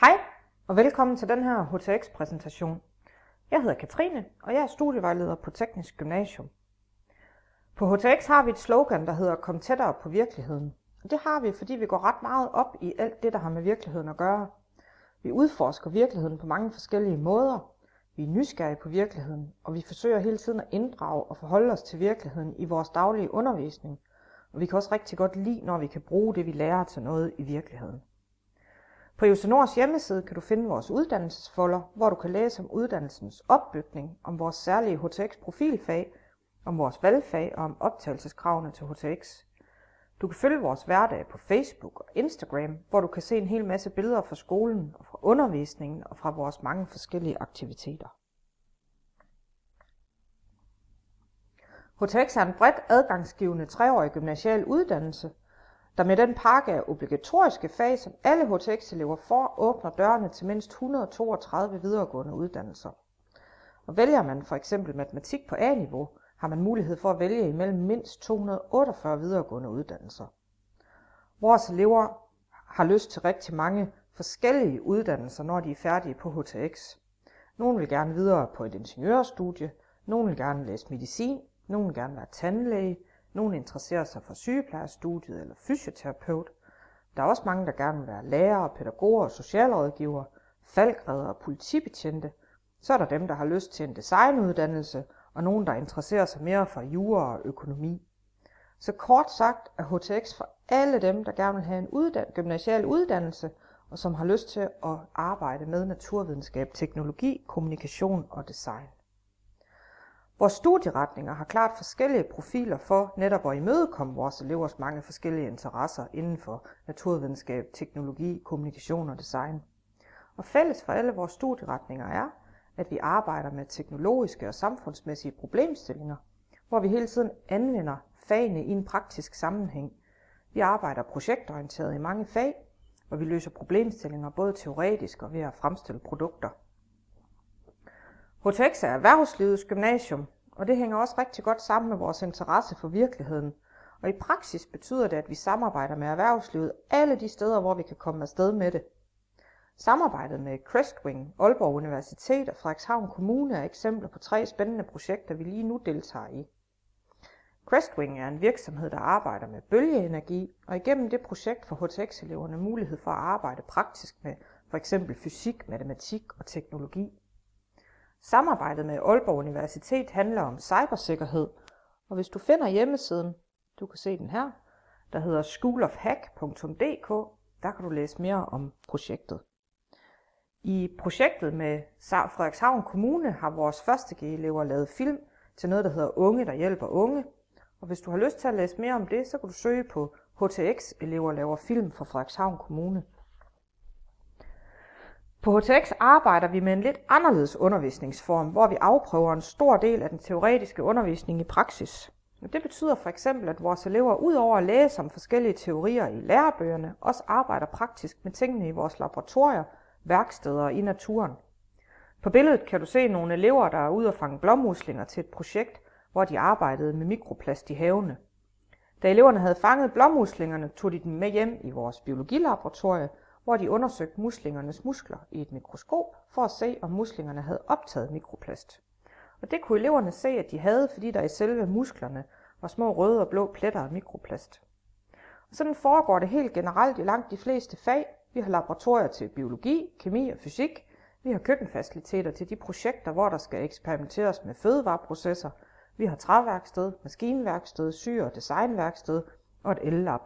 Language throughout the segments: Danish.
Hej og velkommen til den her HTX-præsentation. Jeg hedder Katrine, og jeg er studievejleder på Teknisk Gymnasium. På HTX har vi et slogan, der hedder Kom tættere på virkeligheden. Og det har vi, fordi vi går ret meget op i alt det, der har med virkeligheden at gøre. Vi udforsker virkeligheden på mange forskellige måder. Vi er nysgerrige på virkeligheden, og vi forsøger hele tiden at inddrage og forholde os til virkeligheden i vores daglige undervisning. Og vi kan også rigtig godt lide, når vi kan bruge det, vi lærer til noget i virkeligheden. På EUSANORs hjemmeside kan du finde vores uddannelsesfolder, hvor du kan læse om uddannelsens opbygning, om vores særlige HTX-profilfag, om vores valgfag og om optagelseskravene til HTX. Du kan følge vores hverdag på Facebook og Instagram, hvor du kan se en hel masse billeder fra skolen og fra undervisningen og fra vores mange forskellige aktiviteter. HTX er en bredt adgangsgivende 3-årig gymnasial uddannelse, der med den pakke af obligatoriske fag, som alle HTX-elever får, åbner dørene til mindst 132 videregående uddannelser. Og vælger man for eksempel matematik på A-niveau, har man mulighed for at vælge imellem mindst 248 videregående uddannelser. Vores elever har lyst til rigtig mange forskellige uddannelser, når de er færdige på HTX. Nogle vil gerne videre på et ingeniørstudie, nogle vil gerne læse medicin, nogle vil gerne være tandlæge, nogle interesserer sig for sygeplejerstudiet eller fysioterapeut. Der er også mange, der gerne vil være lærere, pædagoger og socialrådgivere, falckreddere og politibetjente. Så er der dem, der har lyst til en designuddannelse, og nogen, der interesserer sig mere for jura og økonomi. Så kort sagt er HTX for alle dem, der gerne vil have en gymnasial uddannelse, og som har lyst til at arbejde med naturvidenskab, teknologi, kommunikation og design. Vores studieretninger har klart forskellige profiler for netop at imødekomme vores elevers mange forskellige interesser inden for naturvidenskab, teknologi, kommunikation og design. Og fælles for alle vores studieretninger er, at vi arbejder med teknologiske og samfundsmæssige problemstillinger, hvor vi hele tiden anvender fagene i en praktisk sammenhæng. Vi arbejder projektorienteret i mange fag, hvor vi løser problemstillinger både teoretisk og ved at fremstille produkter. HTX er erhvervslivets gymnasium, og det hænger også rigtig godt sammen med vores interesse for virkeligheden. Og i praksis betyder det, at vi samarbejder med erhvervslivet alle de steder, hvor vi kan komme afsted med det. Samarbejdet med Crestwing, Aalborg Universitet og Frederikshavn Kommune er eksempler på 3 spændende projekter, vi lige nu deltager i. Crestwing er en virksomhed, der arbejder med bølgeenergi, og igennem det projekt får HTX-eleverne mulighed for at arbejde praktisk med f.eks. fysik, matematik og teknologi. Samarbejdet med Aalborg Universitet handler om cybersikkerhed, og hvis du finder hjemmesiden, du kan se den her, der hedder schoolofhack.dk, der kan du læse mere om projektet. I projektet med Frederikshavn Kommune har vores 1.G-elever lavet film til noget, der hedder Unge, der hjælper unge, og hvis du har lyst til at læse mere om det, så kan du søge på HTX-elever laver film fra Frederikshavn Kommune. På HTX arbejder vi med en lidt anderledes undervisningsform, hvor vi afprøver en stor del af den teoretiske undervisning i praksis. Det betyder for eksempel, at vores elever udover at læse om forskellige teorier i lærebøgerne, også arbejder praktisk med tingene i vores laboratorier, værksteder og i naturen. På billedet kan du se nogle elever, der er ude og fange blåmuslinger til et projekt, hvor de arbejdede med mikroplast i havene. Da eleverne havde fanget blåmuslingerne, tog de dem med hjem i vores biologilaboratorie, hvor de undersøgte muslingernes muskler i et mikroskop for at se, om muslingerne havde optaget mikroplast. Og det kunne eleverne se, at de havde, fordi der i selve musklerne var små røde og blå pletter af mikroplast. Og sådan foregår det helt generelt i langt de fleste fag. Vi har laboratorier til biologi, kemi og fysik. Vi har køkkenfaciliteter til de projekter, hvor der skal eksperimenteres med fødevareprocesser. Vi har træværksted, maskinværksted, syre- og designværksted og et el-lab.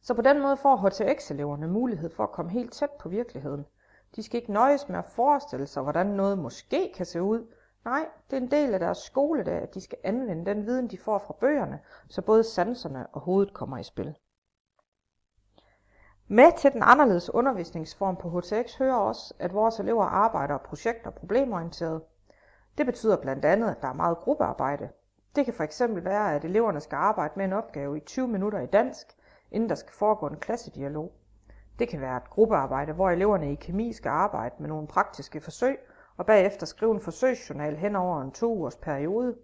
Så på den måde får HTX-eleverne mulighed for at komme helt tæt på virkeligheden. De skal ikke nøjes med at forestille sig, hvordan noget måske kan se ud. Nej, det er en del af deres skoledag, at de skal anvende den viden, de får fra bøgerne, så både sanserne og hovedet kommer i spil. Med til den anderledes undervisningsform på HTX hører også, at vores elever arbejder projekt- og problemorienteret. Det betyder blandt andet, at der er meget gruppearbejde. Det kan fx være, at eleverne skal arbejde med en opgave i 20 minutter i dansk, inden der skal foregå en klassedialog. Det kan være et gruppearbejde, hvor eleverne i kemi skal arbejde med nogle praktiske forsøg, og bagefter skrive en forsøgsjournal hen over en 2-ugers periode.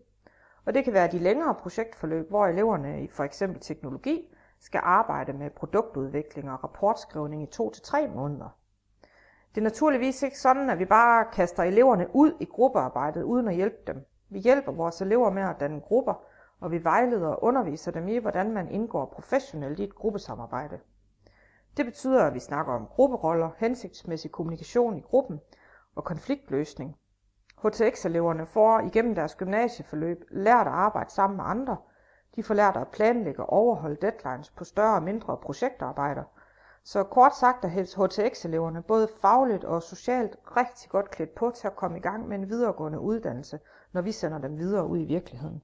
Og det kan være de længere projektforløb, hvor eleverne i f.eks. teknologi skal arbejde med produktudvikling og rapportskrivning i 2 til 3 måneder. Det er naturligvis ikke sådan, at vi bare kaster eleverne ud i gruppearbejdet uden at hjælpe dem. Vi hjælper vores elever med at danne grupper, og vi vejleder og underviser dem i, hvordan man indgår professionelt i et gruppesamarbejde. Det betyder, at vi snakker om grupperoller, hensigtsmæssig kommunikation i gruppen og konfliktløsning. HTX-eleverne får igennem deres gymnasieforløb lært at arbejde sammen med andre. De får lært at planlægge og overholde deadlines på større og mindre projektarbejder. Så kort sagt er HTX-eleverne både fagligt og socialt rigtig godt klædt på til at komme i gang med en videregående uddannelse, når vi sender dem videre ud i virkeligheden.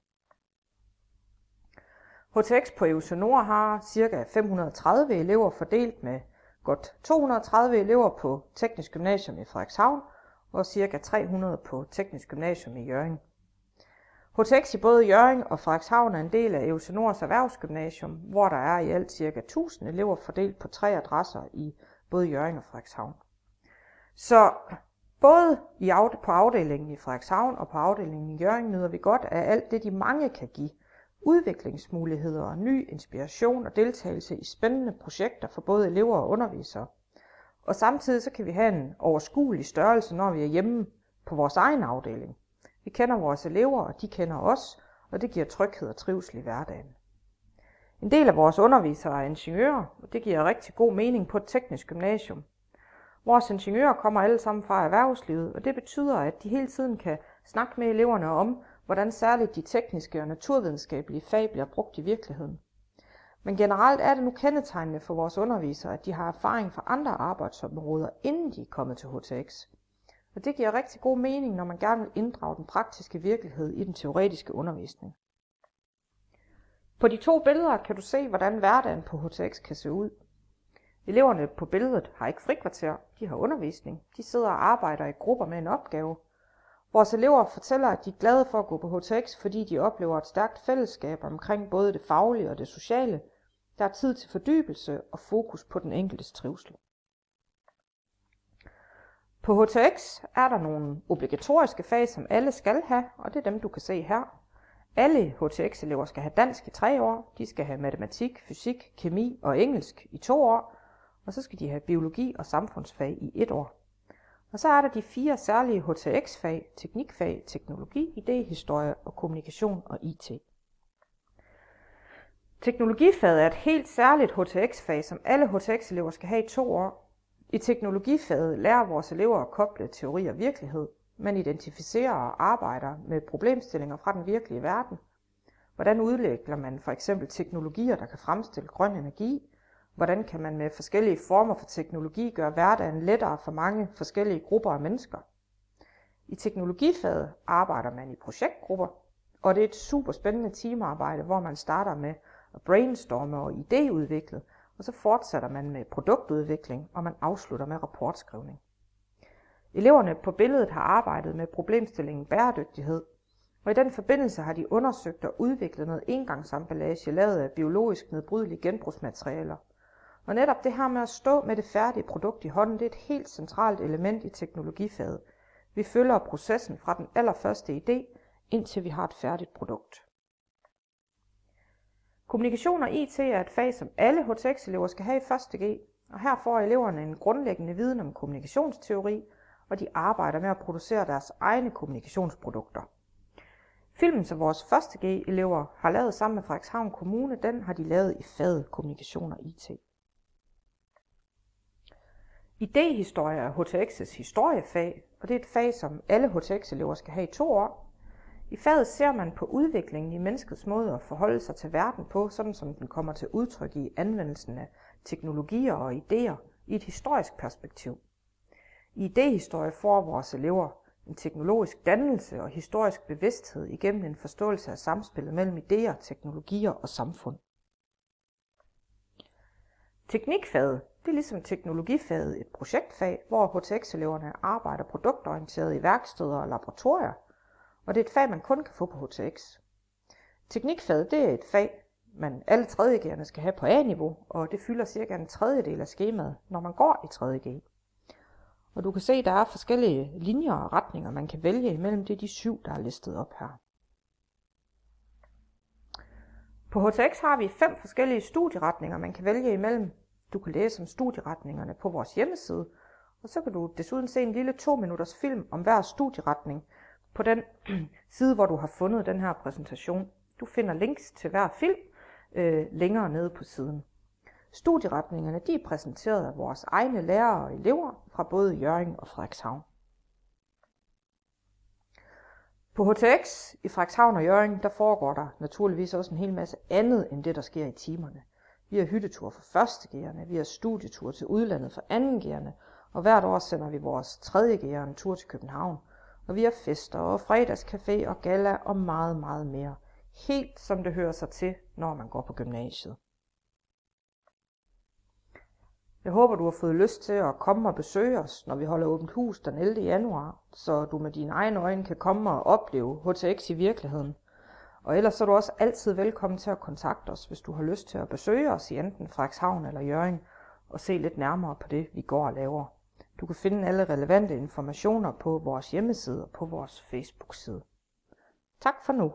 HTX på EUC Nord har ca. 530 elever fordelt med godt 230 elever på Teknisk Gymnasium i Frederikshavn og ca. 300 på Teknisk Gymnasium i Hjørring. HTX i både Hjørring og Frederikshavn er en del af EUC Nords Erhvervsgymnasium, hvor der er i alt ca. 1000 elever fordelt på 3 adresser i både Hjørring og Frederikshavn. Så både på afdelingen i Frederikshavn og på afdelingen i Hjørring nyder vi godt af alt det, de mange kan give. Udviklingsmuligheder og ny inspiration og deltagelse i spændende projekter for både elever og undervisere. Og samtidig så kan vi have en overskuelig størrelse, når vi er hjemme på vores egen afdeling. Vi kender vores elever, og de kender os, og det giver tryghed og trivsel i hverdagen. En del af vores undervisere er ingeniører, og det giver rigtig god mening på et teknisk gymnasium. Vores ingeniører kommer alle sammen fra erhvervslivet, og det betyder, at de hele tiden kan snakke med eleverne om, hvordan særligt de tekniske og naturvidenskabelige fag bliver brugt i virkeligheden. Men generelt er det nu kendetegnende for vores undervisere, at de har erfaring fra andre arbejdsområder, inden de er kommet til HTX. Og det giver rigtig god mening, når man gerne vil inddrage den praktiske virkelighed i den teoretiske undervisning. På de 2 billeder kan du se, hvordan hverdagen på HTX kan se ud. Eleverne på billedet har ikke frikvarter, de har undervisning. De sidder og arbejder i grupper med en opgave. Vores elever fortæller, at de er glade for at gå på HTX, fordi de oplever et stærkt fællesskab omkring både det faglige og det sociale. Der er tid til fordybelse og fokus på den enkeltes trivsel. På HTX er der nogle obligatoriske fag, som alle skal have, og det er dem, du kan se her. Alle HTX-elever skal have dansk i 3 år, de skal have matematik, fysik, kemi og engelsk i 2 år, og så skal de have biologi og samfundsfag i 1 år. Og så er der de 4 særlige HTX-fag, teknikfag, teknologi, idéhistorie og kommunikation og IT. Teknologifaget er et helt særligt HTX-fag, som alle HTX-elever skal have i 2 år. I teknologifaget lærer vores elever at koble teori og virkelighed. Man identificerer og arbejder med problemstillinger fra den virkelige verden. Hvordan udvikler man for eksempel teknologier, der kan fremstille grøn energi? Hvordan kan man med forskellige former for teknologi gøre hverdagen lettere for mange forskellige grupper af mennesker? I teknologifaget arbejder man i projektgrupper, og det er et super spændende teamarbejde, hvor man starter med at brainstorme og idéudvikle, og så fortsætter man med produktudvikling, og man afslutter med rapportskrivning. Eleverne på billedet har arbejdet med problemstillingen bæredygtighed, og i den forbindelse har de undersøgt og udviklet noget engangsemballage lavet af biologisk nedbrydelige genbrugsmaterialer. Og netop det her med at stå med det færdige produkt i hånden, det er et helt centralt element i teknologifaget. Vi følger processen fra den allerførste idé, indtil vi har et færdigt produkt. Kommunikation og IT er et fag, som alle HTX-elever skal have i 1. G, og her får eleverne en grundlæggende viden om kommunikationsteori, og de arbejder med at producere deres egne kommunikationsprodukter. Filmen, som vores 1. G-elever har lavet sammen med Frederikshavn Kommune, den har de lavet i faget kommunikation og IT. Idéhistorie er HTX's historiefag, og det er et fag, som alle HTX-elever skal have i 2 år. I faget ser man på udviklingen i menneskets måde at forholde sig til verden på, sådan som den kommer til udtryk i anvendelsen af teknologier og idéer i et historisk perspektiv. I idéhistorie får vores elever en teknologisk dannelse og historisk bevidsthed igennem en forståelse af samspillet mellem idéer, teknologier og samfund. Teknikfaget, det er ligesom teknologifaget et projektfag, hvor HTX-eleverne arbejder produktorienteret i værksteder og laboratorier, og det er et fag, man kun kan få på HTX. Teknikfaget, det er et fag, man alle 3. G'erne skal have på A-niveau, og det fylder cirka en 1/3 af skemaet, når man går i 3. G. Og du kan se, der er forskellige linjer og retninger, man kan vælge imellem. Det er de 7, der er listet op her. På HTX har vi 5 forskellige studieretninger, man kan vælge imellem. Du kan læse om studieretningerne på vores hjemmeside, Og så kan du desuden se en lille 2-minutters film om hver studieretning på den side, hvor du har fundet den her præsentation. Du finder links til hver film længere nede på siden. Studieretningerne de er præsenteret af vores egne lærere og elever fra både Hjørring og Frederikshavn. På HTX i Frederikshavn og Hjørring, der foregår der naturligvis også en hel masse andet end det, der sker i timerne. Vi har hyttetur for førstegærende, vi har studietur til udlandet for andengærende, og hvert år sender vi vores tredjegærende en tur til København. Og vi har fester og fredagscafé og gala og meget, meget mere. Helt som det hører sig til, når man går på gymnasiet. Jeg håber, du har fået lyst til at komme og besøge os, når vi holder åbent hus den 11. januar, så du med dine egne øjne kan komme og opleve HTX i virkeligheden. Og ellers er du også altid velkommen til at kontakte os, hvis du har lyst til at besøge os i enten Frederikshavn eller Hjørring og se lidt nærmere på det, vi går og laver. Du kan finde alle relevante informationer på vores hjemmeside og på vores Facebook-side. Tak for nu.